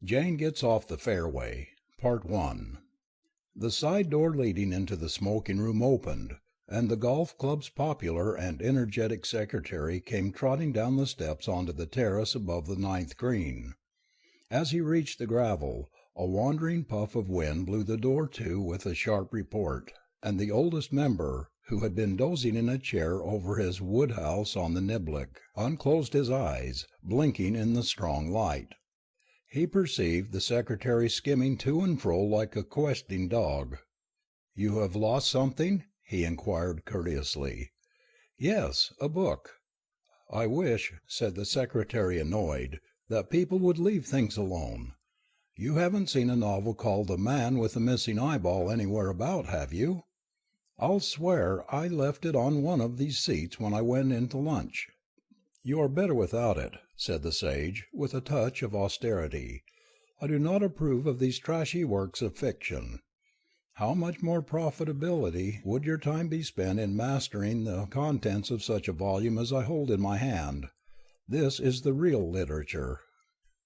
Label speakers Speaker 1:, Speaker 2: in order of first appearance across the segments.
Speaker 1: Jane Gets Off the Fairway, Part 1. The side door leading into the smoking room opened, and the golf club's popular and energetic secretary came trotting down the steps onto the terrace above the ninth green. As he reached the gravel, a wandering puff of wind blew the door to with a sharp report, and the oldest member, who had been dozing in a chair over his Wodehouse on the Niblick, unclosed his eyes, blinking in the strong light. He perceived the secretary skimming to and fro like a questing dog. "You have lost something?" he inquired courteously. "Yes, a book." "I wish," said the secretary, annoyed, "that people would leave things alone. You haven't seen a novel called The Man with the Missing Eyeball anywhere about, have you?" "I'll swear I left it on one of these seats when I went in to lunch." "You are better without it," said the sage, with a touch of austerity. "I do not approve of these trashy works of fiction. How much more profitably would your time be spent in mastering the contents of such a volume as I hold in my hand? This is the real literature."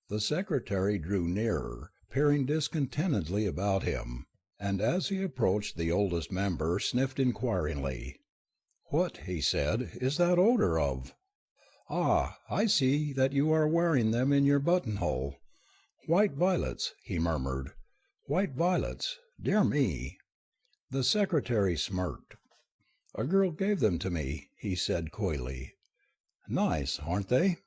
Speaker 1: The secretary drew nearer, peering discontentedly about him, and as he approached the oldest member sniffed inquiringly. "What," he said, "is that odour of? Ah, I see that you are wearing them in your buttonhole. White violets," he murmured. "White violets. Dear me." The secretary smirked. "A girl gave them to me," he said coyly. "Nice, aren't they?"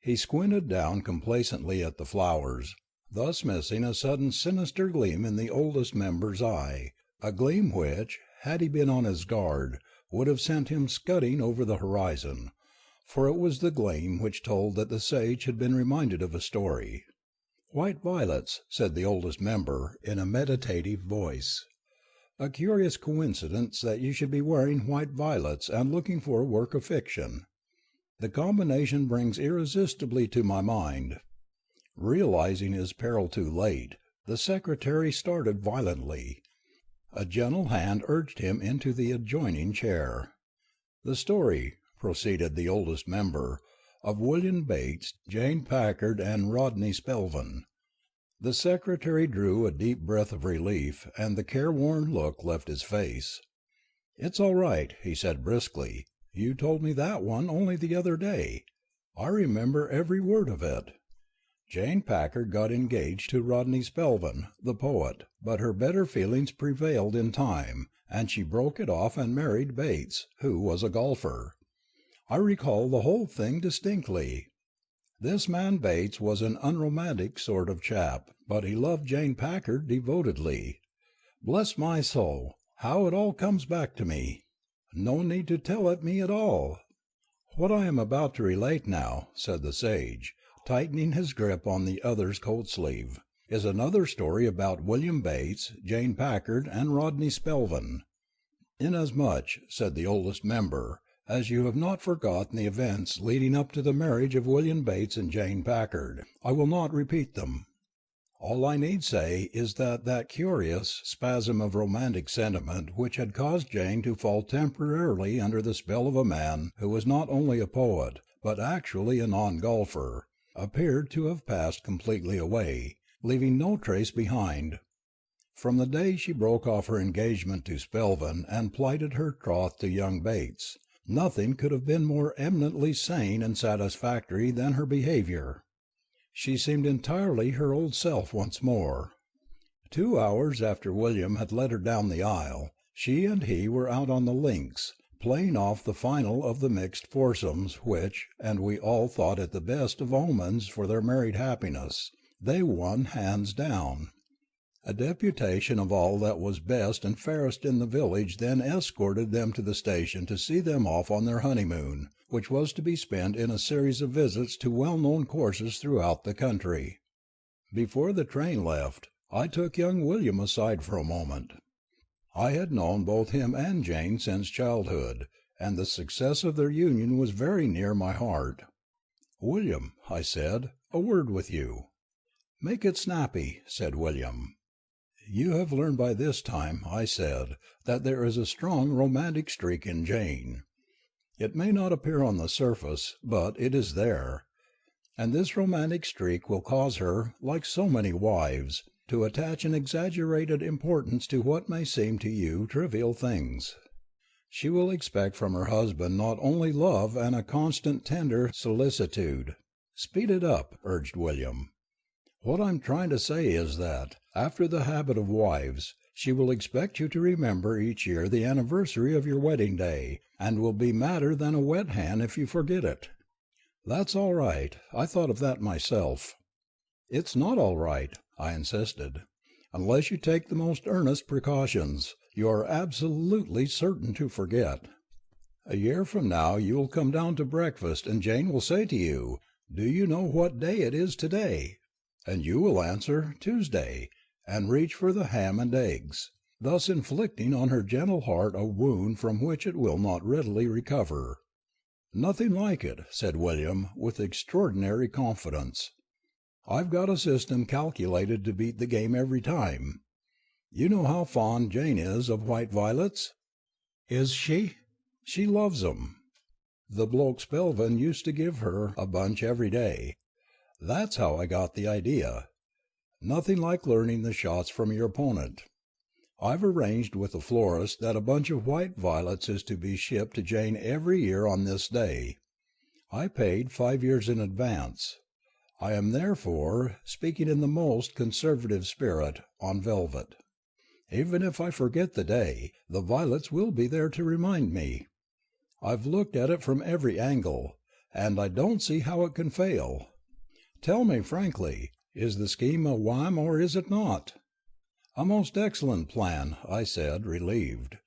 Speaker 1: He squinted down complacently at the flowers, thus missing a sudden sinister gleam in the oldest member's eye, a gleam which, had he been on his guard, would have sent him scudding over the horizon. For it was the gleam which told that the sage had been reminded of a story. "White violets," said the oldest member, in a meditative voice. "A curious coincidence that you should be wearing white violets and looking for a work of fiction. The combination brings irresistibly to my mind." Realizing his peril too late, the secretary started violently. A gentle hand urged him into the adjoining chair. "The story," proceeded the oldest member, "of William Bates, Jane Packard, and Rodney Spelvin." The secretary drew a deep breath of relief, and the careworn look left his face. "It's all right," he said briskly. "You told me that one only the other day. I remember every word of it. Jane Packard got engaged to Rodney Spelvin, the poet, but her better feelings prevailed in time, and she broke it off and married Bates, who was a golfer. I recall the whole thing distinctly. This man Bates was an unromantic sort of chap, but he loved Jane Packard devotedly. Bless my soul, how it all comes back to me! No need to tell it me at all." "What I am about to relate now," said the sage, tightening his grip on the other's coat sleeve, "is another story about William Bates, Jane Packard, and Rodney Spelvin." "Inasmuch," said the oldest member, "as you have not forgotten the events leading up to the marriage of William Bates and Jane Packard, I will not repeat them. All I need say is that that curious spasm of romantic sentiment which had caused Jane to fall temporarily under the spell of a man who was not only a poet, but actually a non-golfer, appeared to have passed completely away, leaving no trace behind. From the day she broke off her engagement to Spelvin and plighted her troth to young Bates, nothing could have been more eminently sane and satisfactory than her behaviour. She seemed entirely her old self once more. 2 hours after William had led her down the aisle, she and he were out on the links, playing off the final of the mixed foursomes which, and we all thought it the best of omens for their married happiness, they won hands down. A deputation of all that was best and fairest in the village then escorted them to the station to see them off on their honeymoon, which was to be spent in a series of visits to well-known courses throughout the country. Before the train left, I took young William aside for a moment. I had known both him and Jane since childhood, and the success of their union was very near my heart. "William," I said, "a word with you." "Make it snappy," said William. "You have learned by this time," I said, "that there is a strong romantic streak in Jane. It may not appear on the surface, but it is there. And this romantic streak will cause her, like so many wives, to attach an exaggerated importance to what may seem to you trivial things. She will expect from her husband not only love and a constant tender solicitude. Speed it up, urged William. What I'm trying to say is that, after the habit of wives, she will expect you to remember each year the anniversary of your wedding day, and will be madder than a wet hen if you forget it. That's all right. I thought of that myself. It's not all right, I insisted. Unless you take the most earnest precautions, you are absolutely certain to forget. A year from now you will come down to breakfast and Jane will say to you, "Do you know what day it is today?" And you will answer, "Tuesday," and reach for the ham and eggs, thus inflicting on her gentle heart a wound from which it will not readily recover. "Nothing like it," said William, with extraordinary confidence. "I've got a system calculated to beat the game every time. You know how fond Jane is of white violets?" "Is she?" "She loves 'em. The bloke Spelvin used to give her a bunch every day. That's how I got the idea. Nothing like learning the shots from your opponent. I've arranged with the florist that a bunch of white violets is to be shipped to Jane every year on this day. I paid 5 years in advance. I am therefore, speaking in the most conservative spirit, on velvet. Even if I forget the day, the violets will be there to remind me. I've looked at it from every angle, and I don't see how it can fail. Tell me frankly, is the scheme a whim or is it not?" "A most excellent plan," I said, relieved.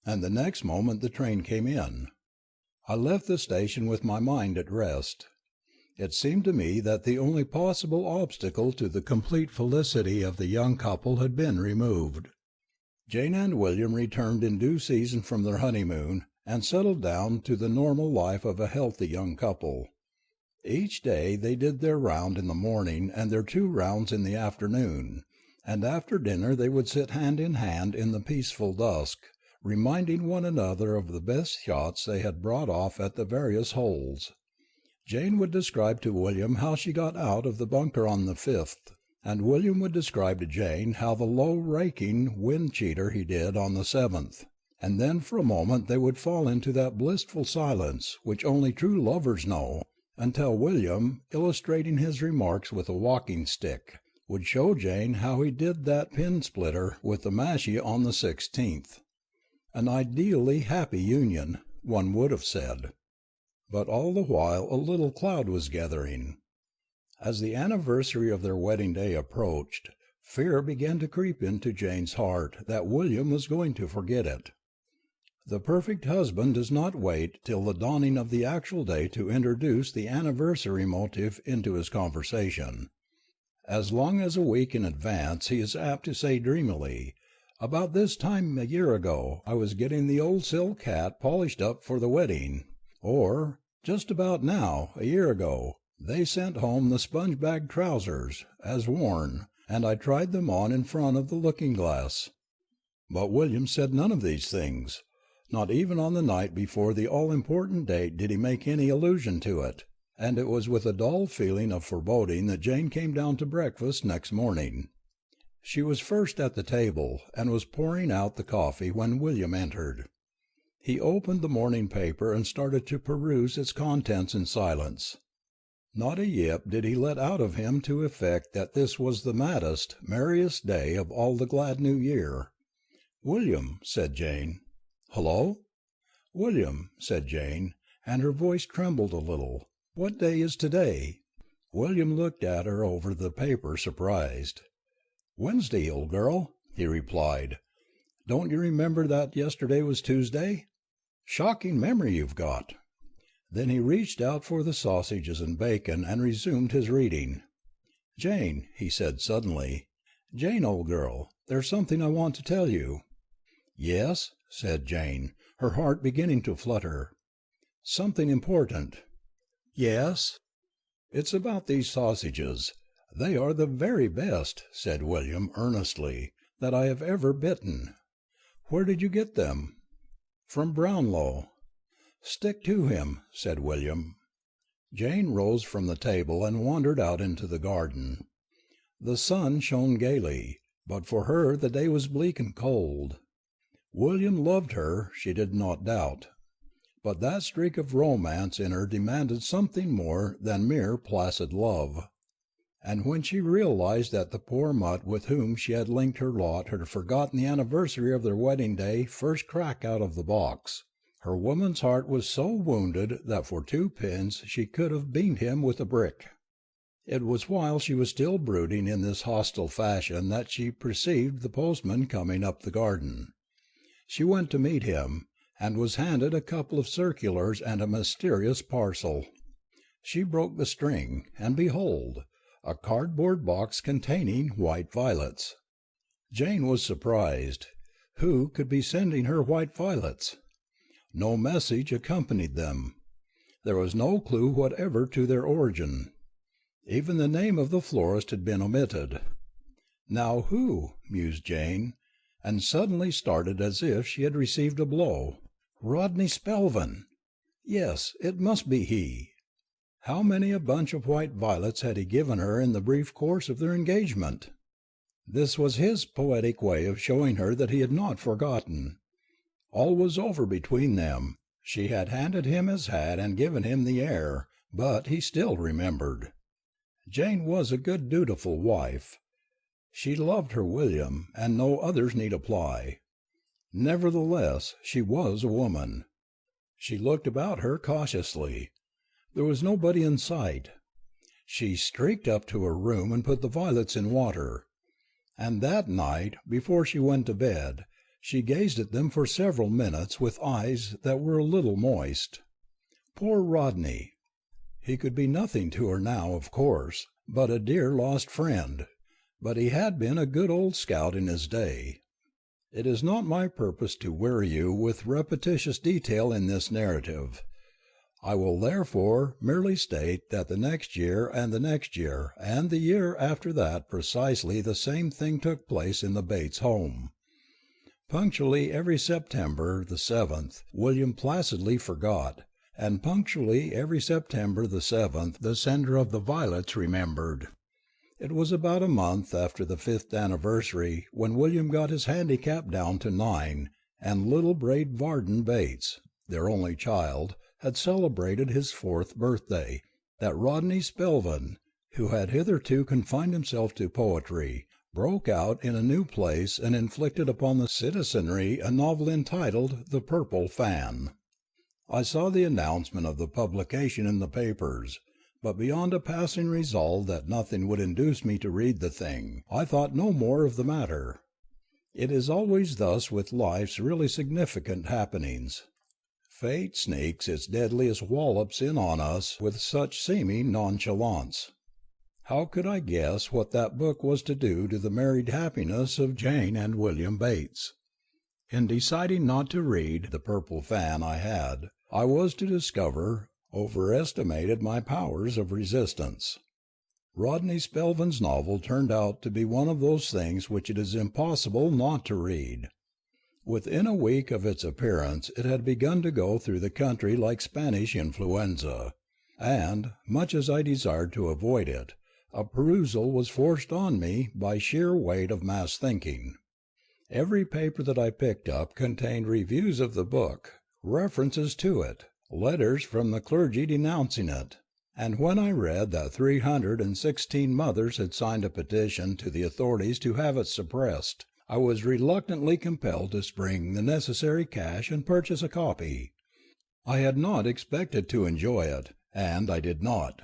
Speaker 1: And the next moment the train came in. I left the station with my mind at rest. It seemed to me that the only possible obstacle to the complete felicity of the young couple had been removed. Jane and William returned in due season from their honeymoon, and settled down to the normal life of a healthy young couple. Each day they did their round in the morning and their 2 rounds in the afternoon, and after dinner they would sit hand in hand in the peaceful dusk, reminding one another of the best shots they had brought off at the various holes. Jane would describe to William how she got out of the bunker on the 5th, and William would describe to Jane how the low raking wind cheater he did on the 7th, and then for a moment they would fall into that blissful silence which only true lovers know, until William, illustrating his remarks with a walking-stick, would show Jane how he did that pin-splitter with the mashie on the 16th. An ideally happy union, one would have said. But all the while a little cloud was gathering. As the anniversary of their wedding day approached, fear began to creep into Jane's heart that William was going to forget it. The perfect husband does not wait till the dawning of the actual day to introduce the anniversary motive into his conversation. As long as a week in advance he is apt to say dreamily, "About this time a year ago I was getting the old silk hat polished up for the wedding," or "Just about now, a year ago, they sent home the sponge-bag trousers, as worn, and I tried them on in front of the looking-glass." But William said none of these things. Not even on the night before the all-important date did he make any allusion to it, and it was with a dull feeling of foreboding that Jane came down to breakfast next morning. She was first at the table, and was pouring out the coffee when William entered. He opened the morning paper and started to peruse its contents in silence. Not a yip did he let out of him to effect that this was the maddest, merriest day of all the glad new year. "William," said Jane. "Hullo?" "William," said Jane, and her voice trembled a little, "what day is today?" William looked at her over the paper, surprised. "Wednesday, old girl," he replied. "Don't you remember that yesterday was Tuesday? Shocking memory you've got." Then he reached out for the sausages and bacon and resumed his reading. "Jane," he said suddenly, "Jane, old girl, there's something I want to tell you." "Yes," said Jane, her heart beginning to flutter. "Something important." "Yes." "It's about these sausages. They are the very best," said William earnestly, "that I have ever bitten." "Where did you get them?" "From Brownlow." "Stick to him," said William. Jane rose from the table and wandered out into the garden. The sun shone gaily, but for her the day was bleak and cold. William loved her, she did not doubt, but that streak of romance in her demanded something more than mere placid love. And when she realized that the poor mutt with whom she had linked her lot had forgotten the anniversary of their wedding day first crack out of the box, her woman's heart was so wounded that for 2 pins she could have beamed him with a brick. It was while she was still brooding in this hostile fashion that she perceived the postman coming up the garden. She went to meet him, and was handed a couple of circulars and a mysterious parcel. She broke the string, and behold, a cardboard box containing white violets. Jane was surprised. Who could be sending her white violets? No message accompanied them. There was no clue whatever to their origin. Even the name of the florist had been omitted. Now who? Mused Jane, and suddenly started as if she had received a blow. Rodney Spelvin! Yes, it must be he. How many a bunch of white violets had he given her in the brief course of their engagement? This was his poetic way of showing her that he had not forgotten. All was over between them. She had handed him his hat and given him the air, but he still remembered. Jane was a good dutiful wife. She loved her William, and no others need apply. Nevertheless, she was a woman. She looked about her cautiously. There was nobody in sight. She streaked up to her room and put the violets in water. And that night, before she went to bed, she gazed at them for several minutes with eyes that were a little moist. Poor Rodney! He could be nothing to her now, of course, but a dear lost friend. But he had been a good old scout in his day. It is not my purpose to weary you with repetitious detail in this narrative. I will therefore merely state that the next year and the next year and the year after that precisely the same thing took place in the Bates home. Punctually every September the 7th, William placidly forgot, and punctually every September the 7th the sender of the violets remembered. It was about a month after the 5th anniversary when William got his handicap down to 9, and little Braid Varden Bates, their only child, had celebrated his 4th birthday, that Rodney Spelvin, who had hitherto confined himself to poetry, broke out in a new place and inflicted upon the citizenry a novel entitled The Purple Fan. I saw the announcement of the publication in the papers, but beyond a passing resolve that nothing would induce me to read the thing, I thought no more of the matter. It is always thus with life's really significant happenings. Fate sneaks its deadliest wallops in on us with such seeming nonchalance. How could I guess what that book was to do to the married happiness of Jane and William Bates? In deciding not to read The Purple Fan I was to discover, overestimated my powers of resistance. Rodney Spelvin's novel turned out to be one of those things which it is impossible not to read. Within a week of its appearance it had begun to go through the country like Spanish influenza, and, much as I desired to avoid it, a perusal was forced on me by sheer weight of mass thinking. Every paper that I picked up contained reviews of the book, references to it, letters from the clergy denouncing it, and when I read that 316 mothers had signed a petition to the authorities to have it suppressed, I was reluctantly compelled to spring the necessary cash and purchase a copy. I had not expected to enjoy it, and I did not.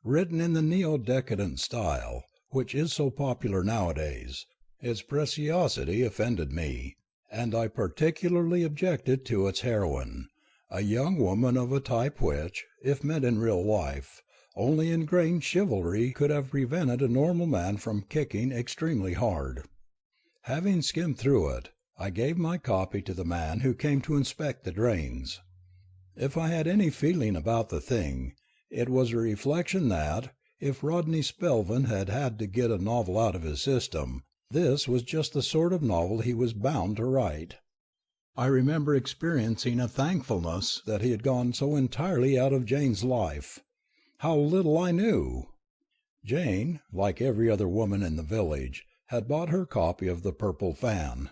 Speaker 1: Written in the neo-decadent style, which is so popular nowadays, its preciosity offended me, and I particularly objected to its heroine, a young woman of a type which, if met in real life, only ingrained chivalry could have prevented a normal man from kicking extremely hard. Having skimmed through it, I gave my copy to the man who came to inspect the drains. If I had any feeling about the thing, it was a reflection that, if Rodney Spelvin had had to get a novel out of his system, this was just the sort of novel he was bound to write. I remember experiencing a thankfulness that he had gone so entirely out of Jane's life. How little I knew! Jane, like every other woman in the village, had bought her copy of the Purple Fan.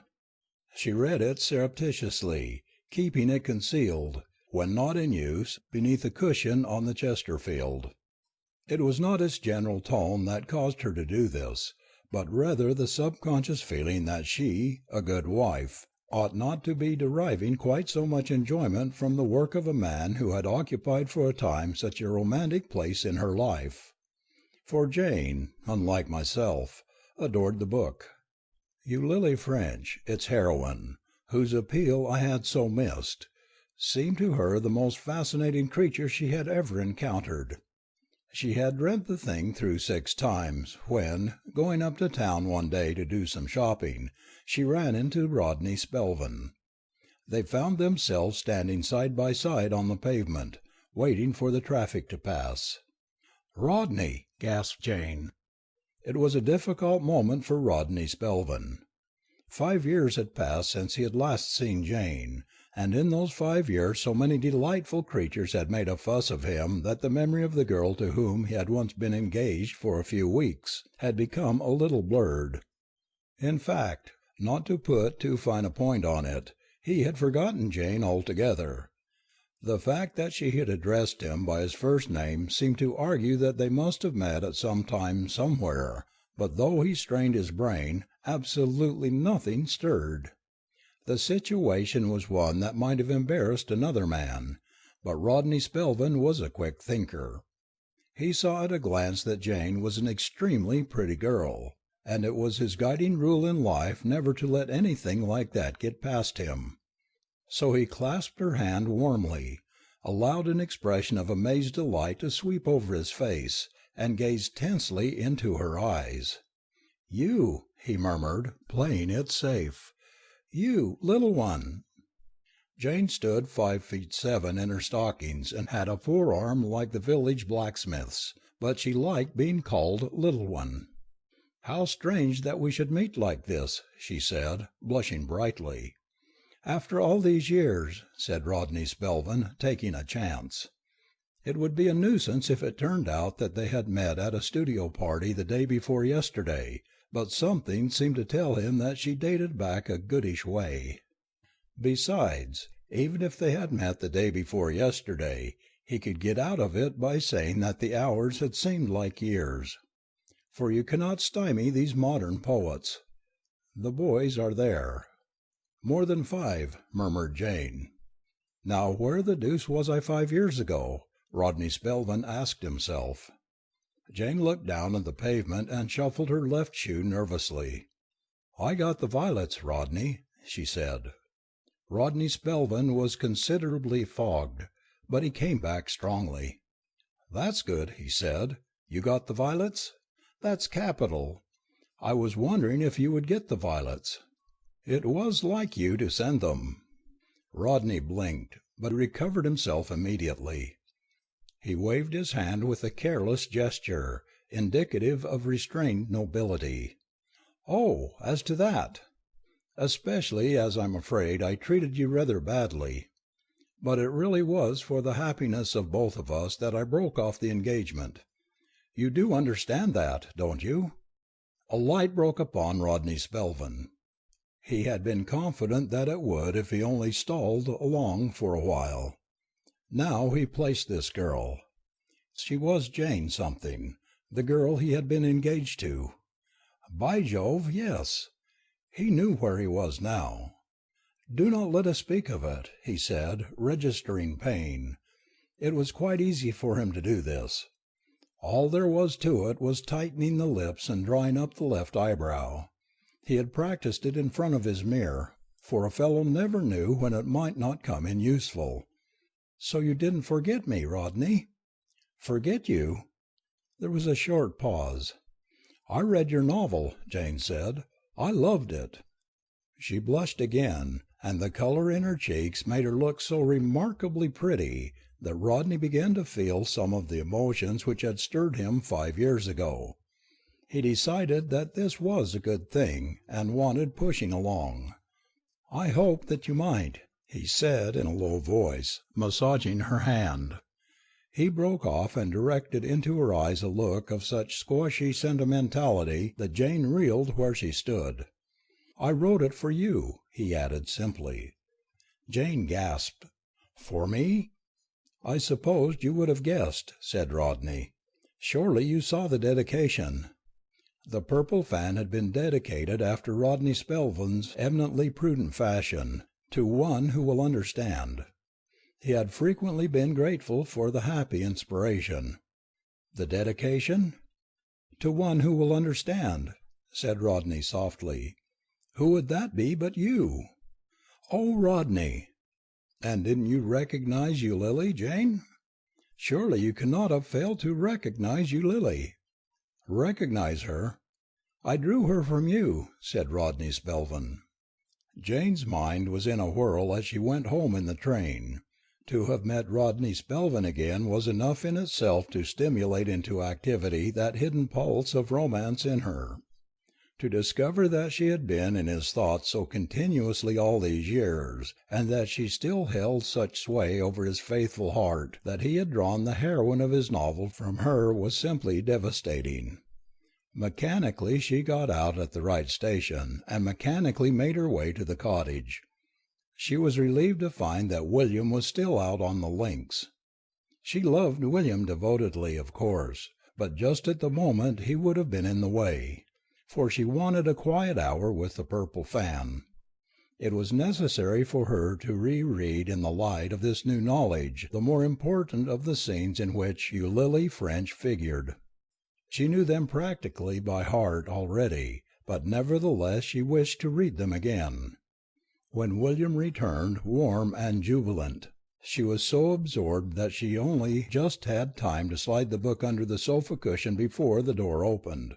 Speaker 1: She read it surreptitiously, keeping it concealed, when not in use, beneath a cushion on the Chesterfield. It was not its general tone that caused her to do this, but rather the subconscious feeling that she, a good wife, ought not to be deriving quite so much enjoyment from the work of a man who had occupied for a time such a romantic place in her life. For Jane, unlike myself, adored the book. Eulalie French, its heroine, whose appeal I had so missed, seemed to her the most fascinating creature she had ever encountered. She had read the thing through 6 times, when, going up to town one day to do some shopping, she ran into Rodney Spelvin. They found themselves standing side by side on the pavement, waiting for the traffic to pass. "Rodney!" gasped Jane. It was a difficult moment for Rodney Spelvin. 5 years had passed since he had last seen Jane, and in those 5 years so many delightful creatures had made a fuss of him that the memory of the girl to whom he had once been engaged for a few weeks had become a little blurred. In fact, not to put too fine a point on it, he had forgotten Jane altogether. The fact that she had addressed him by his first name seemed to argue that they must have met at some time somewhere, but though he strained his brain, absolutely nothing stirred. The situation was one that might have embarrassed another man, but Rodney Spelvin was a quick thinker. He saw at a glance that Jane was an extremely pretty girl, and it was his guiding rule in life never to let anything like that get past him. So he clasped her hand warmly, allowed an expression of amazed delight to sweep over his face, and gazed tensely into her eyes. "You," he murmured, playing it safe. "You, little one." Jane stood 5 feet 7 in her stockings, and had a forearm like the village blacksmith's, but she liked being called little one. "How strange that we should meet like this," she said, blushing brightly. "After all these years," said Rodney Spelvin, taking a chance. It would be a nuisance if it turned out that they had met at a studio party the day before yesterday, but something seemed to tell him that she dated back a goodish way. Besides, even if they had met the day before yesterday, he could get out of it by saying that the hours had seemed like years. For you cannot stymie these modern poets. The boys are there. "More than 5, murmured Jane. Now where the deuce was I 5 years ago? Rodney Spelvin asked himself. Jane looked down at the pavement and shuffled her left shoe nervously. "I got the violets, Rodney," she said. Rodney Spelvin was considerably fogged, but he came back strongly. "That's good," he said. "You got the violets? That's capital. I was wondering if you would get the violets. It was like you to send them." Rodney blinked, but recovered himself immediately. He waved his hand with a careless gesture, indicative of restrained nobility. "Oh, as to that! Especially as I'm afraid I treated you rather badly. But it really was for the happiness of both of us that I broke off the engagement. You do understand that, don't you?" A light broke upon Rodney Spelvin. He had been confident that it would if he only stalled along for a while. Now he placed this girl. She was Jane something, the girl he had been engaged to. By Jove, yes. He knew where he was now. "Do not let us speak of it," he said, registering pain. It was quite easy for him to do this. All there was to it was tightening the lips and drawing up the left eyebrow. He had practised it in front of his mirror, for a fellow never knew when it might not come in useful. "So you didn't forget me, Rodney?" "Forget you?" There was a short pause. "I read your novel," Jane said. "I loved it." She blushed again, and the colour in her cheeks made her look so remarkably pretty that Rodney began to feel some of the emotions which had stirred him 5 years ago. He decided that this was a good thing, and wanted pushing along. "I hope that you might," he said in a low voice, massaging her hand. He broke off and directed into her eyes a look of such squashy sentimentality that Jane reeled where she stood. "I wrote it for you," he added simply. Jane gasped. "For me?" "I supposed you would have guessed," said Rodney. "Surely you saw the dedication." The purple fan had been dedicated after Rodney Spelman's eminently prudent fashion, to one who will understand. He had frequently been grateful for the happy inspiration. "The dedication?" "To one who will understand," said Rodney softly. "Who would that be but you?" "Oh, Rodney!" "And didn't you recognize Eulily, Jane? Surely you cannot have failed to recognize Eulily." "Recognize her?" "I drew her from you," said Rodney Spelman. Jane's mind was in a whirl as she went home in the train. To have met Rodney Spelman again was enough in itself to stimulate into activity that hidden pulse of romance in her. To discover that she had been in his thoughts so continuously all these years, and that she still held such sway over his faithful heart that he had drawn the heroine of his novel from her was simply devastating. Mechanically she got out at the right station, and mechanically made her way to the cottage. She was relieved to find that William was still out on the links. She loved William devotedly, of course, but just at the moment he would have been in the way, for she wanted a quiet hour with the purple fan. It was necessary for her to reread in the light of this new knowledge the more important of the scenes in which Eulily French figured. She knew them practically by heart already, but nevertheless she wished to read them again. When William returned, warm and jubilant, she was so absorbed that she only just had time to slide the book under the sofa cushion before the door opened.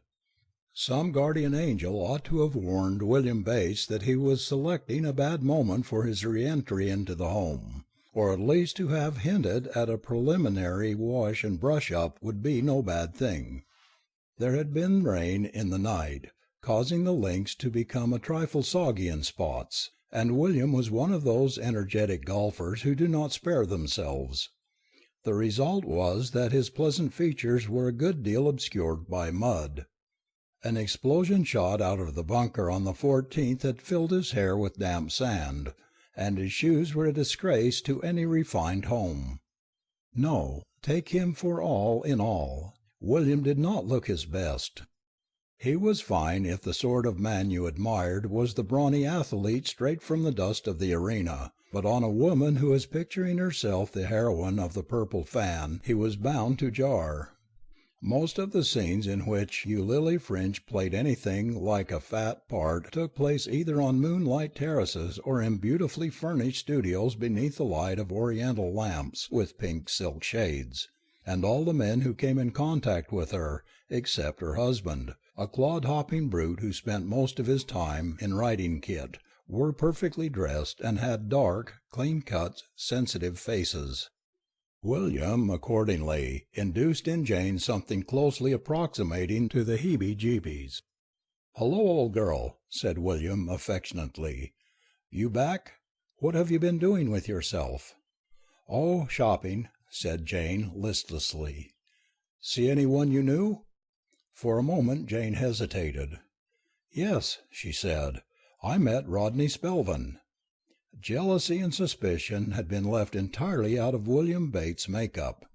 Speaker 1: Some guardian angel ought to have warned William Bates that he was selecting a bad moment for his re-entry into the home, or at least to have hinted at a preliminary wash and brush-up would be no bad thing. There had been rain in the night, causing the links to become a trifle soggy in spots, and William was one of those energetic golfers who do not spare themselves. The result was that his pleasant features were a good deal obscured by mud. An explosion shot out of the bunker on the 14th had filled his hair with damp sand, and his shoes were a disgrace to any refined home. No, take him for all in all, William did not look his best. He was fine if the sort of man you admired was the brawny athlete straight from the dust of the arena, but on a woman who is picturing herself the heroine of the purple fan he was bound to jar. Most of the scenes in which Eulily French played anything like a fat part took place either on moonlight terraces or in beautifully furnished studios beneath the light of oriental lamps with pink silk shades, and all the men who came in contact with her, except her husband, a clod-hopping brute who spent most of his time in riding kit, were perfectly dressed and had dark, clean-cut, sensitive faces. William, accordingly, induced in Jane something closely approximating to the heebie-jeebies. "Hello, old girl," said William affectionately. "You back? What have you been doing with yourself?" "Oh, shopping," said Jane listlessly. "See any one you knew?" For a moment Jane hesitated. "Yes," she said, "I met Rodney Spelman." Jealousy and suspicion had been left entirely out of William Bates's make-up.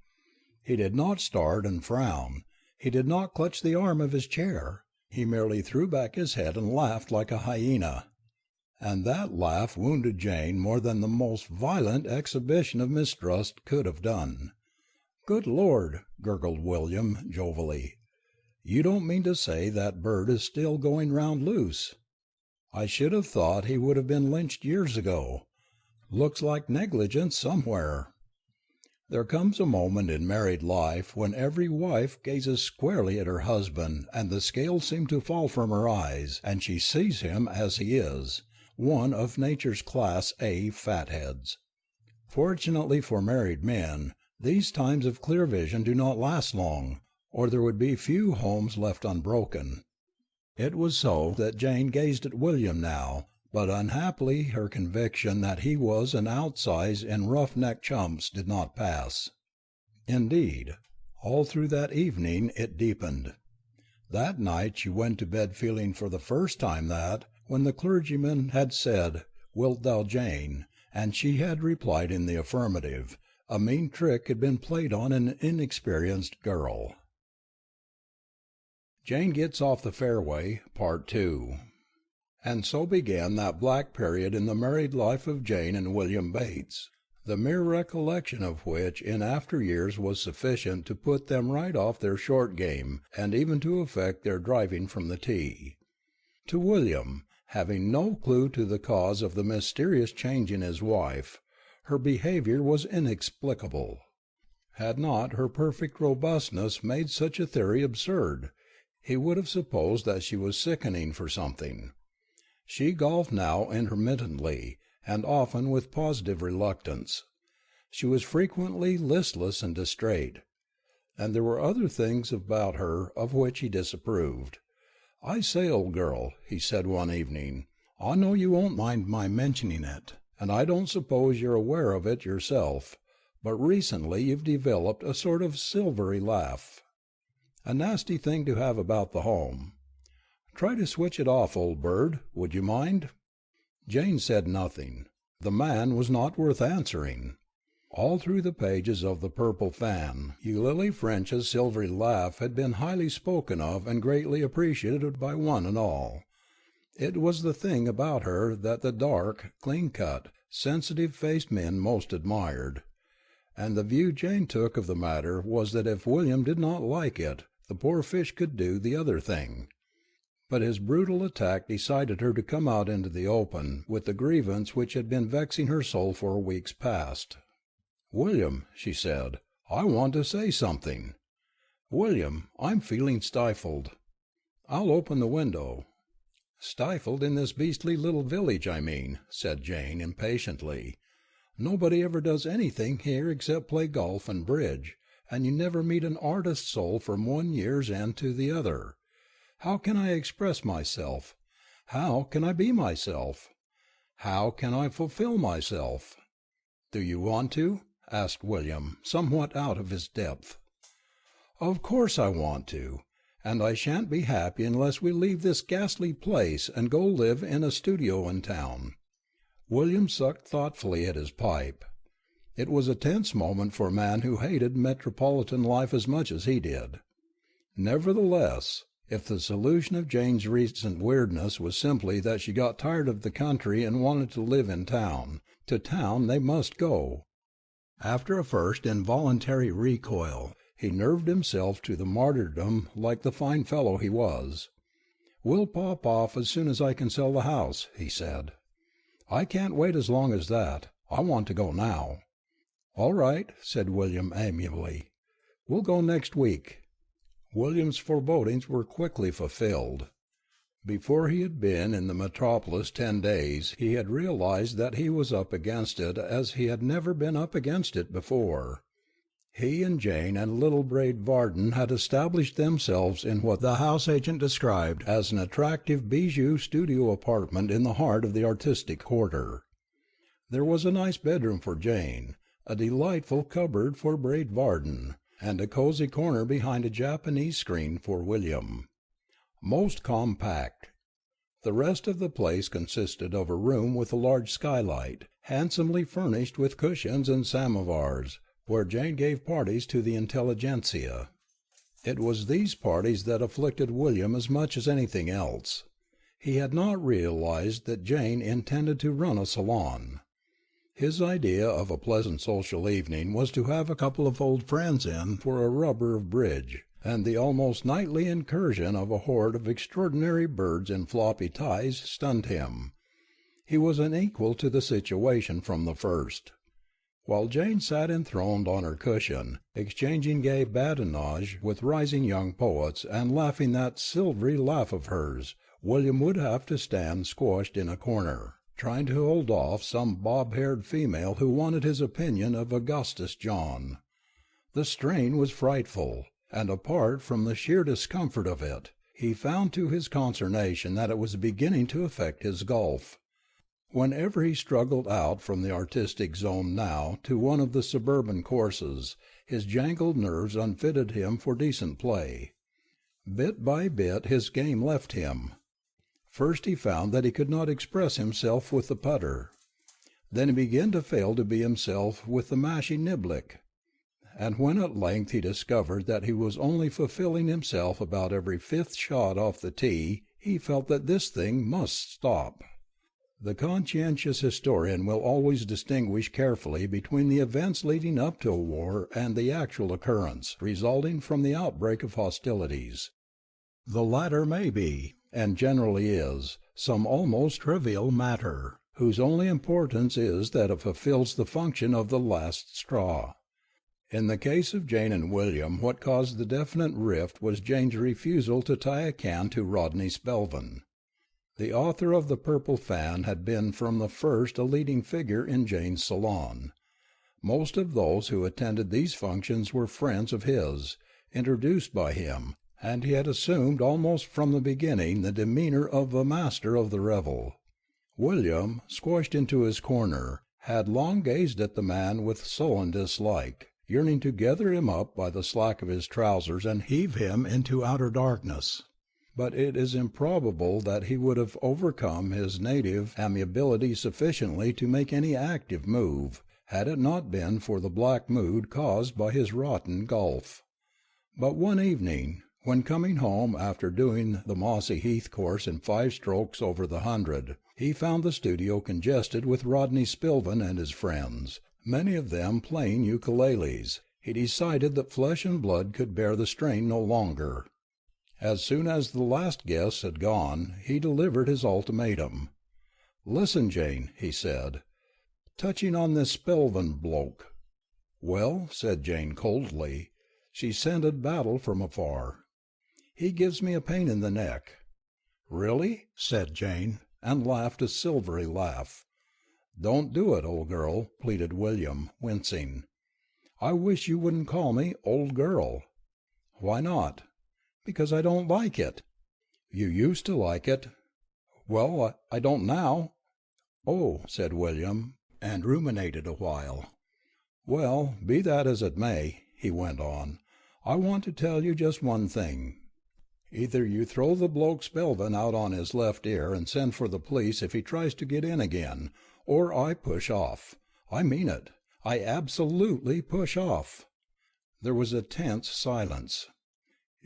Speaker 1: He did not start and frown. He did not clutch the arm of his chair. He merely threw back his head and laughed like a hyena. And that laugh wounded Jane more than the most violent exhibition of mistrust could have done. "Good Lord," gurgled William jovially. "You don't mean to say that bird is still going round loose? I should have thought he would have been lynched years ago. Looks like negligence somewhere." There comes a moment in married life when every wife gazes squarely at her husband and the scales seem to fall from her eyes, and she sees him as he is, one of nature's class A fatheads. Fortunately for married men, these times of clear vision do not last long, or there would be few homes left unbroken. It was so that Jane gazed at William now, but unhappily her conviction that he was an outsize in rough-neck chumps did not pass. Indeed, all through that evening it deepened. That night she went to bed feeling for the first time that, when the clergyman had said, "Wilt thou, Jane?" and she had replied in the affirmative, a mean trick had been played on an inexperienced girl. Jane Gets Off the Fairway, Part 2. And so began that black period in the married life of Jane and William Bates, the mere recollection of which in after years was sufficient to put them right off their short game and even to affect their driving from the tee. To William, having no clue to the cause of the mysterious change in his wife, her behaviour was inexplicable. Had not her perfect robustness made such a theory absurd, he would have supposed that she was sickening for something. She golfed now intermittently, and often with positive reluctance. She was frequently listless and distrait, and there were other things about her of which he disapproved. "I say, old girl," he said one evening, "I know you won't mind my mentioning it, and I don't suppose you're aware of it yourself, but recently you've developed a sort of silvery laugh. A nasty thing to have about the home. Try to switch it off, old bird, would you mind?" Jane said nothing. The man was not worth answering. All through the pages of the Purple Fan, Eulalie French's silvery laugh had been highly spoken of and greatly appreciated by one and all. It was the thing about her that the dark, clean-cut, sensitive-faced men most admired, and the view Jane took of the matter was that if William did not like it, the poor fish could do the other thing. But his brutal attack decided her to come out into the open with the grievance which had been vexing her soul for weeks past. "William," she said, "I want to say something. William, I'm feeling stifled. I'll open the window." "Stifled in this beastly little village, I mean," said Jane impatiently. "Nobody ever does anything here except play golf and bridge, and you never meet an artist soul from one year's end to the other. How can I express myself? How can I be myself? How can I fulfill myself?" "Do you want to?" asked William, somewhat out of his depth. "Of course I want to, and I shan't be happy unless we leave this ghastly place and go live in a studio in town." William sucked thoughtfully at his pipe. It was a tense moment for a man who hated metropolitan life as much as he did. Nevertheless, if the solution of Jane's recent weirdness was simply that she got tired of the country and wanted to live in town, to town they must go. After a first involuntary recoil, he nerved himself to the martyrdom like the fine fellow he was. "We'll pop off as soon as I can sell the house," he said. "I can't wait as long as that. I want to go now." "All right," said William amiably. "We'll go next week." William's forebodings were quickly fulfilled. Before he had been in the metropolis 10 days he had realized that he was up against it as he had never been up against it before. He and Jane and little Braid Varden had established themselves in what the house agent described as an attractive bijou studio apartment in the heart of the artistic quarter. There was a nice bedroom for Jane, a delightful cupboard for Braid Varden, and a cosy corner behind a Japanese screen for William. Most compact. The rest of the place consisted of a room with a large skylight, handsomely furnished with cushions and samovars, where Jane gave parties to the intelligentsia. It was these parties that afflicted William as much as anything else. He had not realized that Jane intended to run a salon. His idea of a pleasant social evening was to have a couple of old friends in for a rubber of bridge, and the almost nightly incursion of a horde of extraordinary birds in floppy ties stunned him. He was unequal to the situation from the first. While Jane sat enthroned on her cushion, exchanging gay badinage with rising young poets and laughing that silvery laugh of hers, William would have to stand squashed in a corner, trying to hold off some bob-haired female who wanted his opinion of Augustus John. The strain was frightful, and apart from the sheer discomfort of it, he found to his consternation that it was beginning to affect his golf. Whenever he struggled out from the artistic zone now to one of the suburban courses, his jangled nerves unfitted him for decent play. Bit by bit his game left him. First he found that he could not express himself with the putter. Then he began to fail to be himself with the mashie niblick. And when at length he discovered that he was only fulfilling himself about every fifth shot off the tee, he felt that this thing must stop. The conscientious historian will always distinguish carefully between the events leading up to a war and the actual occurrence resulting from the outbreak of hostilities. The latter may be, and generally is, some almost trivial matter, whose only importance is that it fulfills the function of the last straw. In the case of Jane and William, what caused the definite rift was Jane's refusal to tie a can to Rodney Spelvin. The author of The Purple Fan had been from the first a leading figure in Jane's salon. Most of those who attended these functions were friends of his, introduced by him, and he had assumed almost from the beginning the demeanour of a master of the revel. William, squashed into his corner, had long gazed at the man with sullen dislike, yearning to gather him up by the slack of his trousers and heave him into outer darkness. But it is improbable that he would have overcome his native amiability sufficiently to make any active move, had it not been for the black mood caused by his rotten golf. But one evening, when coming home after doing the Mossy Heath course in 5 strokes over the 100, he found the studio congested with Rodney Spilvin and his friends, many of them playing ukuleles. He decided that flesh and blood could bear the strain no longer. As soon as the last guest had gone, he delivered his ultimatum. "Listen, Jane," he said, "touching on this Spelvin bloke." "Well," said Jane coldly. She scented battle from afar. "He gives me a pain in the neck." "Really?" said Jane, and laughed a silvery laugh. "Don't do it, old girl," pleaded William, wincing. "I wish you wouldn't call me old girl." "Why not?" "Because I don't like it." "You used to like it." "Well, I don't now." "Oh," said William, and ruminated a while. "Well, be that as it may," he went on, "I want to tell you just one thing. Either you throw the bloke Spelvin out on his left ear and send for the police if he tries to get in again, or I push off. I mean it. I absolutely push off." There was a tense silence.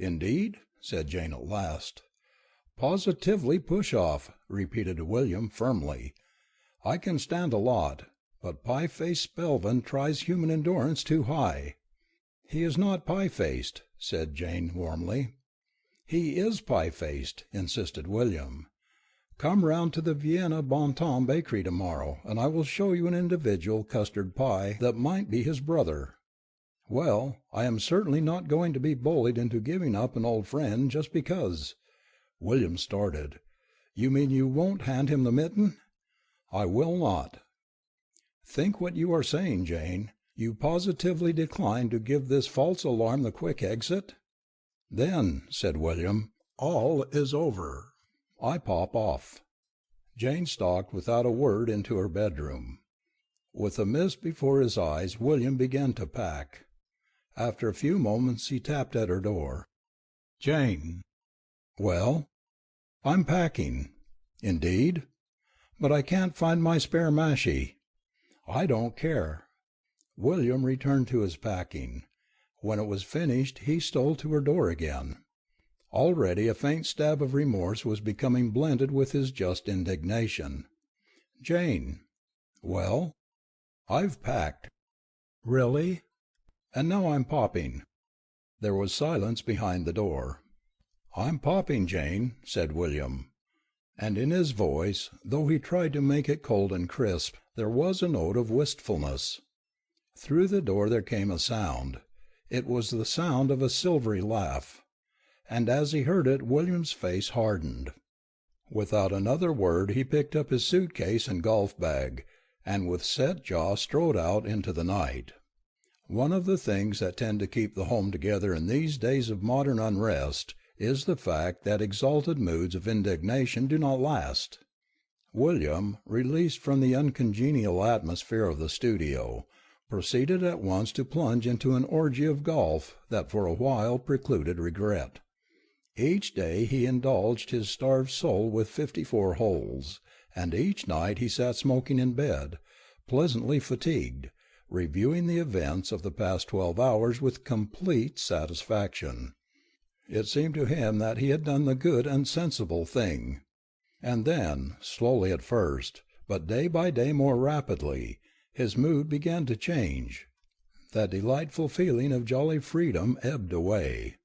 Speaker 1: "Indeed?" said Jane at last. "Positively push off," repeated William firmly. "I can stand a lot, but pie-faced Spelvin tries human endurance too high." "He is not pie-faced," said Jane warmly. "He is pie-faced," insisted William. "Come round to the Vienna Bon Ton Bakery tomorrow, and I will show you an individual custard pie that might be his brother." "Well, I am certainly not going to be bullied into giving up an old friend just because." William started. "You mean you won't hand him the mitten?" "I will not." "Think what you are saying, Jane. You positively decline to give this false alarm the quick exit?" "Then," said William, "all is over. I pop off." Jane stalked without a word into her bedroom. With a mist before his eyes, William began to pack. After a few moments he tapped at her door. "Jane." "Well?" "I'm packing." "Indeed?" "But I can't find my spare mashie." "I don't care." William returned to his packing. When it was finished he stole to her door again. Already a faint stab of remorse was becoming blended with his just indignation. "Jane." "Well?" "I've packed." "Really?" "And now I'm popping." There was silence behind the door. "I'm popping, Jane," said William. And in his voice, though he tried to make it cold and crisp, there was a note of wistfulness. Through the door there came a sound. It was the sound of a silvery laugh. And as he heard it, William's face hardened. Without another word he picked up his suitcase and golf bag, and with set jaw strode out into the night. One of the things that tend to keep the home together in these days of modern unrest is the fact that exalted moods of indignation do not last. William, released from the uncongenial atmosphere of the studio, proceeded at once to plunge into an orgy of golf that for a while precluded regret. Each day he indulged his starved soul with 54 holes, and each night he sat smoking in bed, pleasantly fatigued, reviewing the events of the past 12 hours with complete satisfaction. It seemed to him that he had done the good and sensible thing. And then, slowly at first, but day by day more rapidly, his mood began to change. That delightful feeling of jolly freedom ebbed away.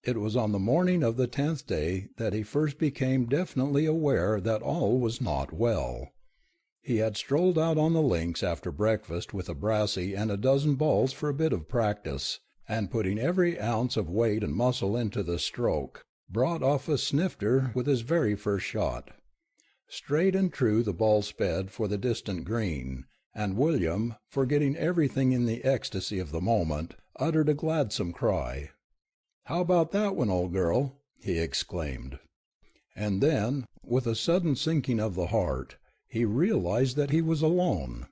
Speaker 1: It was on the morning of the 10th day that he first became definitely aware that all was not well. He had strolled out on the links after breakfast with a brassy and a dozen balls for a bit of practice, and putting every ounce of weight and muscle into the stroke, brought off a snifter with his very first shot. Straight and true the ball sped for the distant green, and William, forgetting everything in the ecstasy of the moment, uttered a gladsome cry. "How about that one, old girl?" he exclaimed. And then, with a sudden sinking of the heart, he realized that he was alone.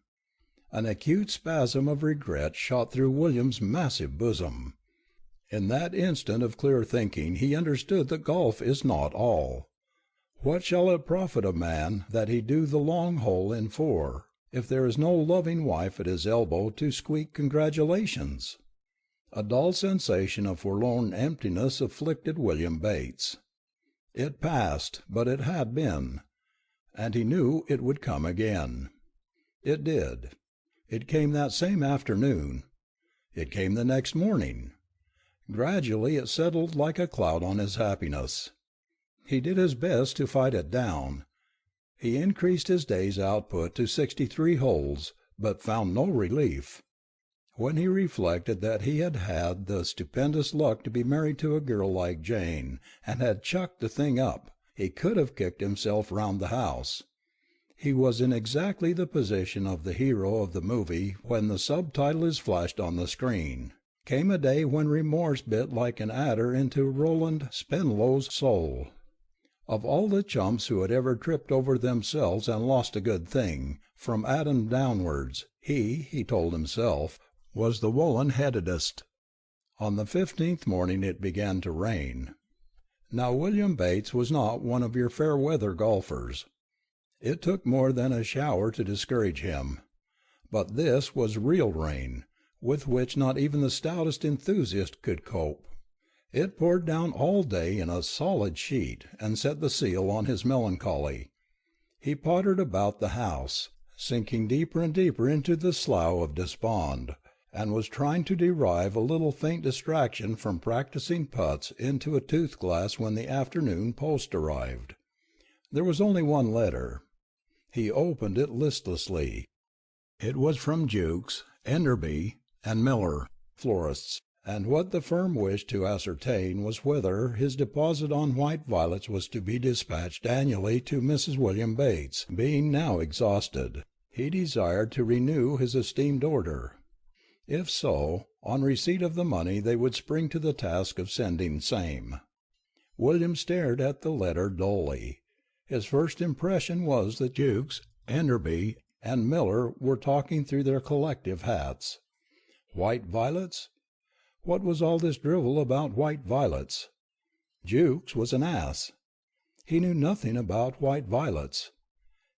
Speaker 1: An acute spasm of regret shot through William's massive bosom. In that instant of clear thinking he understood that golf is not all. What shall it profit a man that he do the long hole in 4, if there is no loving wife at his elbow to squeak congratulations? A dull sensation of forlorn emptiness afflicted William Bates. It passed, but it had been, and he knew it would come again. It did. It came that same afternoon. It came the next morning. Gradually it settled like a cloud on his happiness. He did his best to fight it down. He increased his day's output to 63 holes, but found no relief. When he reflected that he had had the stupendous luck to be married to a girl like Jane, and had chucked the thing up, he could have kicked himself round the house. He was in exactly the position of the hero of the movie when the subtitle is flashed on the screen. Came a day when remorse bit like an adder into Roland Spenlow's soul. Of all the chumps who had ever tripped over themselves and lost a good thing, from Adam downwards, he told himself, was the woolen-headedest. On the 15th morning it began to rain. Now William Bates was not one of your fair-weather golfers. It took more than a shower to discourage him. But this was real rain, with which not even the stoutest enthusiast could cope. It poured down all day in a solid sheet, and set the seal on his melancholy. He pottered about the house, sinking deeper and deeper into the slough of despond, and was trying to derive a little faint distraction from practising putts into a tooth-glass when the afternoon post arrived. There was only one letter. He opened it listlessly. It was from Jukes, Enderby, and Miller, florists, and what the firm wished to ascertain was whether his deposit on white violets was to be dispatched annually to Mrs. William Bates. Being now exhausted, he desired to renew his esteemed order. If so, on receipt of the money they would spring to the task of sending same. William stared at the letter dully. His first impression was that Jukes, Enderby, and Miller were talking through their collective hats. White violets? What was all this drivel about white violets? Jukes was an ass. He knew nothing about white violets.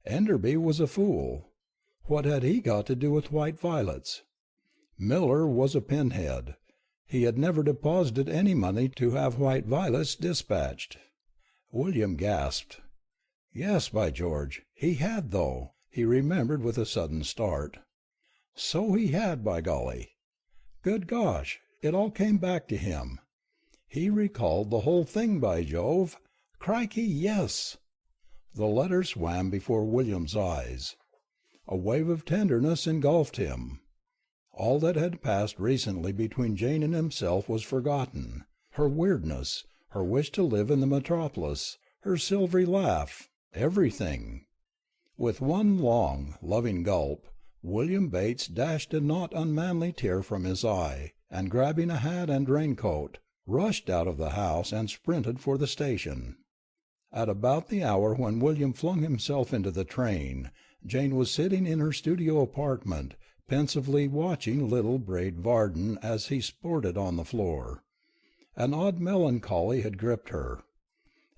Speaker 1: Enderby was a fool. What had he got to do with white violets? Miller was a pinhead. He had never deposited any money to have white violets dispatched. William gasped. Yes, by George, he had, though, he remembered with a sudden start. So he had, by golly. Good gosh, it all came back to him. He recalled the whole thing, by Jove. Crikey, yes. The letter swam before William's eyes. A wave of tenderness engulfed him. All that had passed recently between Jane and himself was forgotten. Her weirdness, her wish to live in the metropolis, her silvery laugh, everything. With one long, loving gulp, William Bates dashed a not unmanly tear from his eye, and grabbing a hat and raincoat, rushed out of the house and sprinted for the station. At about the hour when William flung himself into the train, Jane was sitting in her studio apartment, pensively watching little Braid Varden as he sported on the floor. An odd melancholy had gripped her.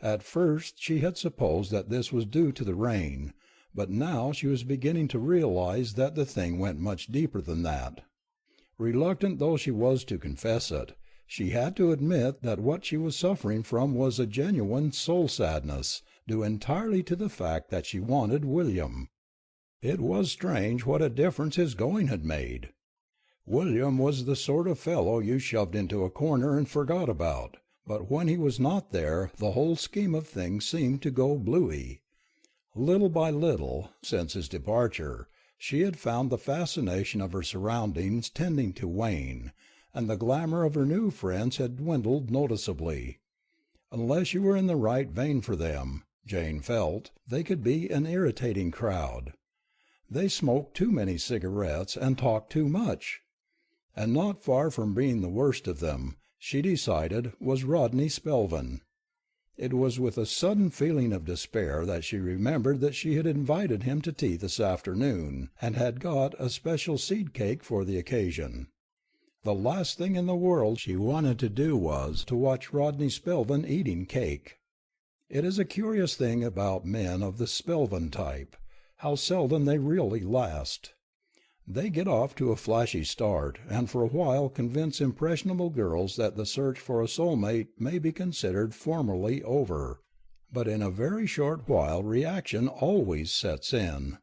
Speaker 1: At first she had supposed that this was due to the rain, but now she was beginning to realize that the thing went much deeper than that. Reluctant though she was to confess it, she had to admit that what she was suffering from was a genuine soul sadness, due entirely to the fact that she wanted William. It was strange what a difference his going had made. William was the sort of fellow you shoved into a corner and forgot about, but when he was not there the whole scheme of things seemed to go bluey. Little by little, since his departure, she had found the fascination of her surroundings tending to wane, and the glamour of her new friends had dwindled noticeably. Unless you were in the right vein for them, Jane felt, they could be an irritating crowd. They smoked too many cigarettes and talked too much. And not far from being the worst of them, she decided, was Rodney Spelvin. It was with a sudden feeling of despair that she remembered that she had invited him to tea this afternoon, and had got a special seed cake for the occasion. The last thing in the world she wanted to do was to watch Rodney Spelvin eating cake. It is a curious thing about men of the Spelvin type, how seldom they really last. They get off to a flashy start, and for a while convince impressionable girls that the search for a soulmate may be considered formally over, but in a very short while reaction always sets in.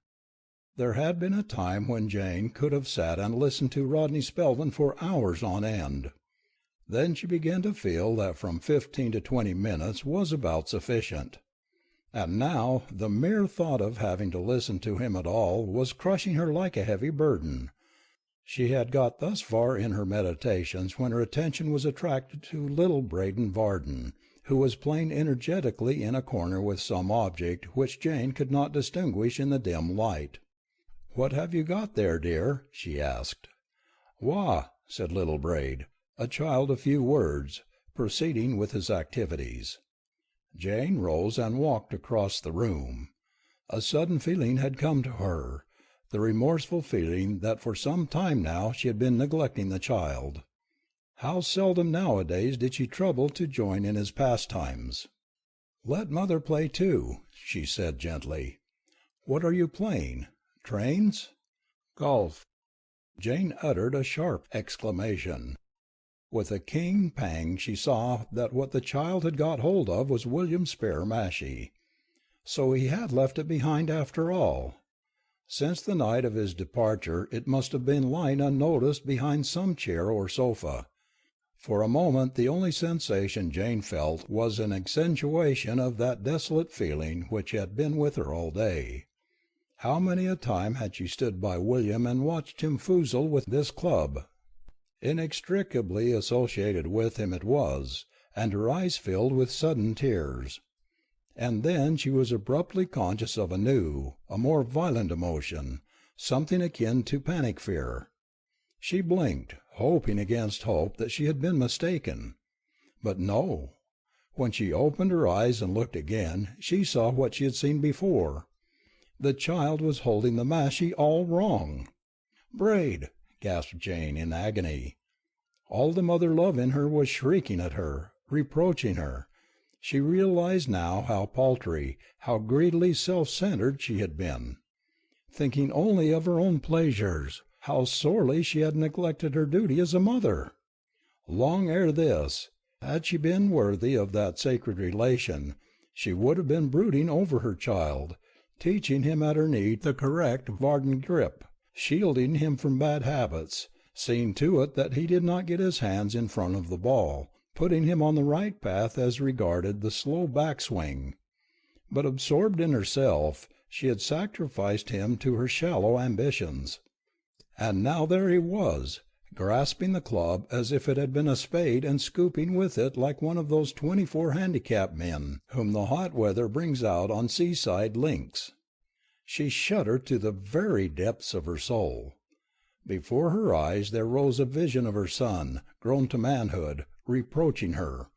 Speaker 1: There had been a time when Jane could have sat and listened to Rodney Spelvin for hours on end. Then she began to feel that from 15 to 20 minutes was about sufficient. And now the mere thought of having to listen to him at all was crushing her like a heavy burden. She had got thus far in her meditations when her attention was attracted to little Braden Varden, who was playing energetically in a corner with some object which Jane could not distinguish in the dim light. "What have you got there, dear?" she asked. "Why," said little Braid, a child of few words, proceeding with his activities. Jane rose and walked across the room. A sudden feeling had come to her, the remorseful feeling that for some time now she had been neglecting the child. How seldom nowadays did she trouble to join in his pastimes. "Let mother play too," she said gently. "What are you playing? Trains?" "Golf." Jane uttered a sharp exclamation. With a keen pang she saw that what the child had got hold of was William's spare mashie. So he had left it behind after all. Since the night of his departure it must have been lying unnoticed behind some chair or sofa. For a moment the only sensation Jane felt was an accentuation of that desolate feeling which had been with her all day. How many a time had she stood by William and watched him foozle with this club! Inextricably associated with him it was, and her eyes filled with sudden tears. And then she was abruptly conscious of a new, a more violent emotion, something akin to panic fear. She blinked, hoping against hope that she had been mistaken. But no. When she opened her eyes and looked again, she saw what she had seen before. The child was holding the mashie all wrong. "Braid!" gasped Jane in agony. All the mother love in her was shrieking at her, reproaching her. She realized now how paltry, how greedily self-centered she had been. Thinking only of her own pleasures, how sorely she had neglected her duty as a mother! Long ere this, had she been worthy of that sacred relation, she would have been brooding over her child, teaching him at her knee the correct Varden grip, shielding him from bad habits, seeing to it that he did not get his hands in front of the ball, putting him on the right path as regarded the slow backswing. But absorbed in herself, she had sacrificed him to her shallow ambitions. And now there he was, grasping the club as if it had been a spade and scooping with it like one of those 24 handicap men whom the hot weather brings out on seaside links. She shuddered to the very depths of her soul. Before her eyes there rose a vision of her son, grown to manhood, reproaching her.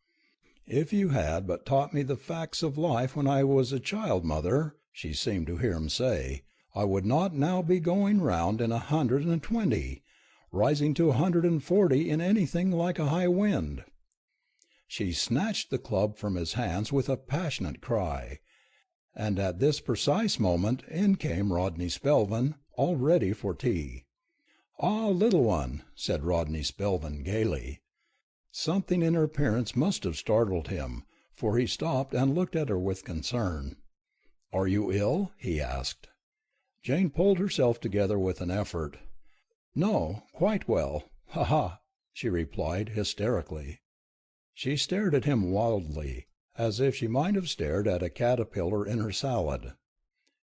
Speaker 1: "If you had but taught me the facts of life when I was a child, mother," she seemed to hear him say, "I would not now be going round in 120, rising to 140 in anything like a high wind." She snatched the club from his hands with a passionate cry, and at this precise moment in came Rodney Spelvin, all ready for tea. "Ah, little one," said Rodney Spelvin gaily. Something in her appearance must have startled him, for he stopped and looked at her with concern. "Are you ill?" he asked. Jane pulled herself together with an effort. "No, quite well. Ha ha!" she replied hysterically. She stared at him wildly, as if she might have stared at a caterpillar in her salad.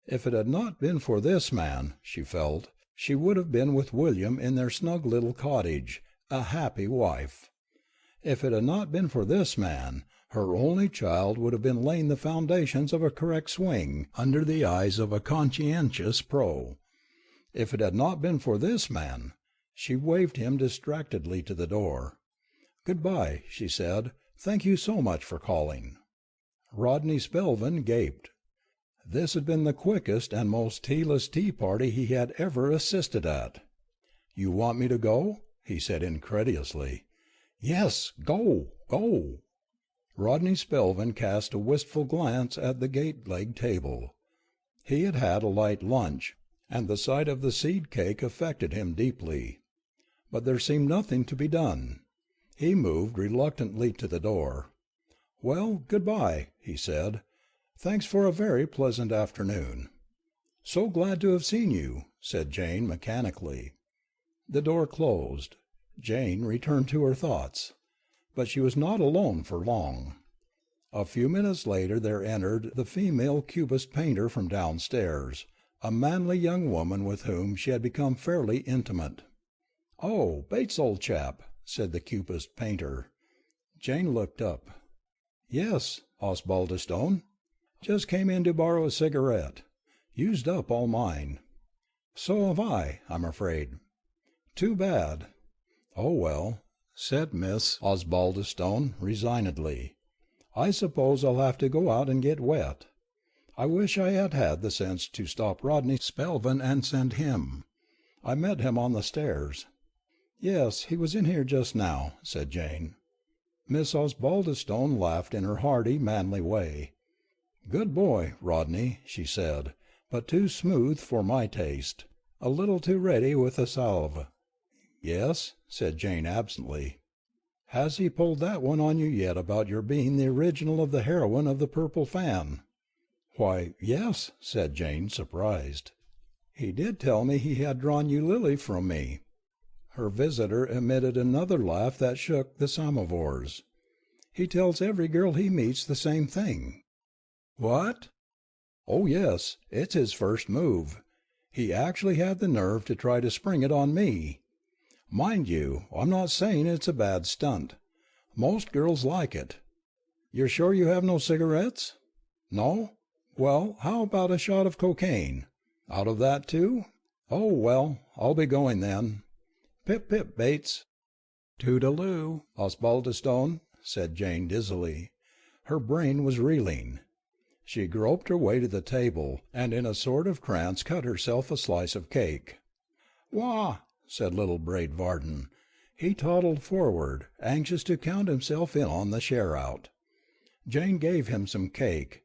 Speaker 1: If it had not been for this man, she felt, she would have been with William in their snug little cottage, a happy wife. If it had not been for this man, her only child would have been laying the foundations of a correct swing under the eyes of a conscientious pro. If it had not been for this man— She waved him distractedly to the door. "Good-bye," she said. "Thank you so much for calling." Rodney Spelvin gaped. This had been the quickest and most tealess tea party he had ever assisted at. "You want me to go?" he said incredulously. "Yes, go, go." Rodney Spelvin cast a wistful glance at the gate-legged table. He had had a light lunch, and the sight of the seed cake affected him deeply. But there seemed nothing to be done. He moved reluctantly to the door. "Well, good-bye," he said. "Thanks for a very pleasant afternoon." "So glad to have seen you," said Jane mechanically. The door closed. Jane returned to her thoughts. But she was not alone for long. A few minutes later there entered the female cubist painter from downstairs, a manly young woman with whom she had become fairly intimate. "Oh, Bates, old chap," said the cubist painter. Jane looked up. "Yes, Osbaldistone. Just came in to borrow a cigarette. Used up all mine." "So have I, I'm afraid." "Too bad." "Oh, well," said Miss Osbaldistone resignedly, "I suppose I'll have to go out and get wet. I wish I had had the sense to stop Rodney Spelvin and send him. I met him on the stairs." "Yes, he was in here just now," said Jane. Miss Osbaldistone laughed in her hearty, manly way. "Good boy, Rodney," she said, "but too smooth for my taste. A little too ready with a salve." "Yes," said Jane absently. "Has he pulled that one on you yet about your being the original of the heroine of the Purple Fan?" "Why, yes," said Jane, surprised. "He did tell me he had drawn you Lily from me." Her visitor emitted another laugh that shook the samovars. "He tells every girl he meets the same thing." "What?" "Oh, yes, it's his first move. He actually had the nerve to try to spring it on me. Mind you, I'm not saying it's a bad stunt. Most girls like it. You're sure you have no cigarettes? No? Well, how about a shot of cocaine? Out of that too? Oh, well, I'll be going then. Pip, pip, Bates." "Toodaloo, Osbaldistone," said Jane dizzily. Her brain was reeling. She groped her way to the table, and in a sort of trance cut herself a slice of cake. "Wah!" said little Braid Varden. He toddled forward, anxious to count himself in on the share-out. Jane gave him some cake.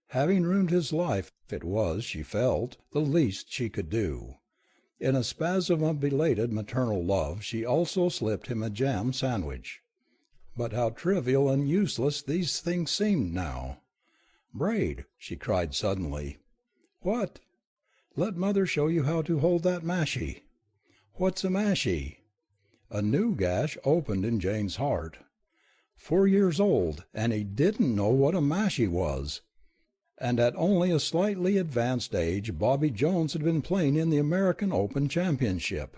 Speaker 1: Having ruined his life, it was, she felt, the least she could do. In a spasm of belated maternal love she also slipped him a jam sandwich. But how trivial and useless these things seemed now. "Braid," she cried suddenly. "What?" "Let mother show you how to hold that mashie." "What's a mashie?" A new gash opened in Jane's heart. 4 years old, and he didn't know what a mashie was! And at only a slightly advanced age Bobby Jones had been playing in the American Open Championship.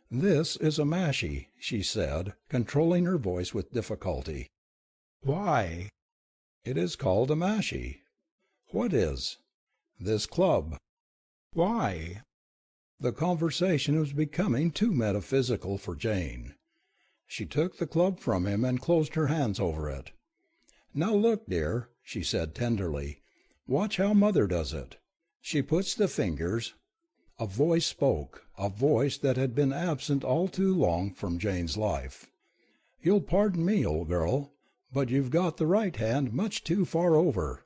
Speaker 1: "This is a mashie," she said, controlling her voice with difficulty. "Why?" "It is called a mashie." "What is?" "This club." "Why?" The conversation was becoming too metaphysical for Jane. She took the club from him and closed her hands over it. "Now look, dear," she said tenderly. "Watch how Mother does it. She puts the fingers—" A voice spoke, a voice that had been absent all too long from Jane's life. "You'll pardon me, old girl, but you've got the right hand much too far over.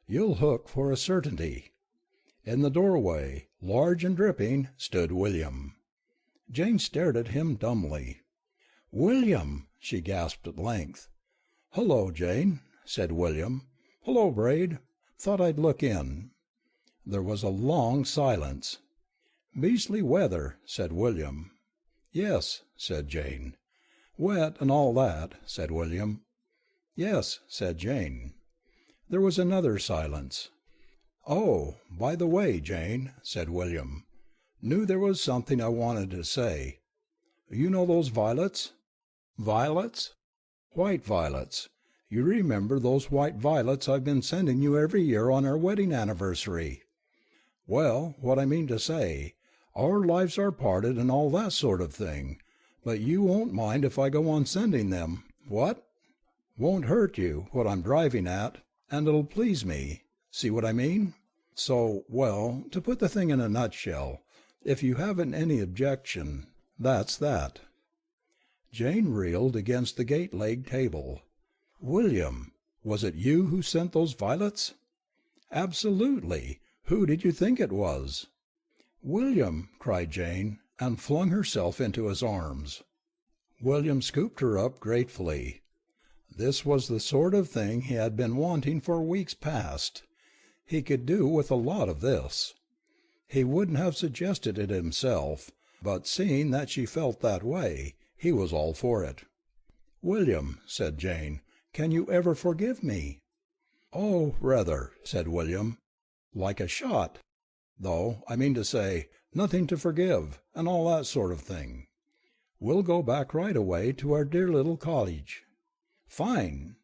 Speaker 1: You'll hook for a certainty." In the doorway, large and dripping, stood William. Jane stared at him dumbly. "William!" she gasped at length. "Hullo, Jane," said William. "Hullo, Braid. Thought I'd look in." There was a long silence. "Beastly weather," said William. "Yes," said Jane. "Wet and all that," said William. "Yes," said Jane. There was another silence. "Oh, by the way, Jane," said William. "Knew there was something I wanted to say. You know those violets?" "Violets?" "White violets. You remember those white violets I've been sending you every year on our wedding anniversary? Well, what I mean to say, our lives are parted and all that sort of thing, but you won't mind if I go on sending them, what? Won't hurt you, what I'm driving at, and it'll please me. See what I mean? So, well, to put the thing in a nutshell, if you haven't any objection, that's that." Jane reeled against the gate-legged table. "William, was it you who sent those violets?" "Absolutely. Who did you think it was?" "William!" cried Jane, and flung herself into his arms. William scooped her up gratefully. This was the sort of thing he had been wanting for weeks past. He could do with a lot of this. He wouldn't have suggested it himself, but seeing that she felt that way, he was all for it. "William," said Jane, "can you ever forgive me?" "Oh, rather," said William. "Like a shot. Though, I mean to say, nothing to forgive, and all that sort of thing. We'll go back right away to our dear little cottage." "Fine."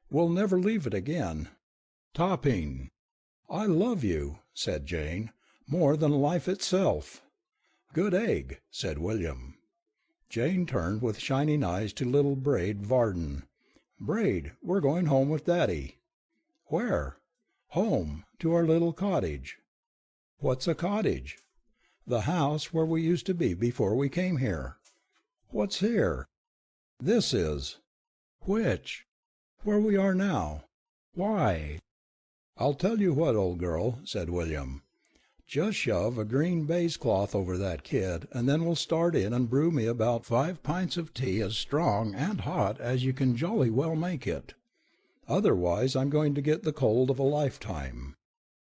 Speaker 1: "We'll never leave it again." "Topping." "I love you," said Jane, "more than life itself." "Good egg," said William. Jane turned with shining eyes to little Braid Varden. "Braid, we're going home with Daddy." "Where?" "Home, to our little cottage." "What's a cottage?" "The house where we used to be before we came here." "What's here?" "This is." "Which?" "Where we are now." "Why?" "I'll tell you what, old girl," said William. "Just shove a green baize cloth over that kid, and then we'll start in and brew me about 5 pints of tea as strong and hot as you can jolly well make it. Otherwise I'm going to get the cold of a lifetime."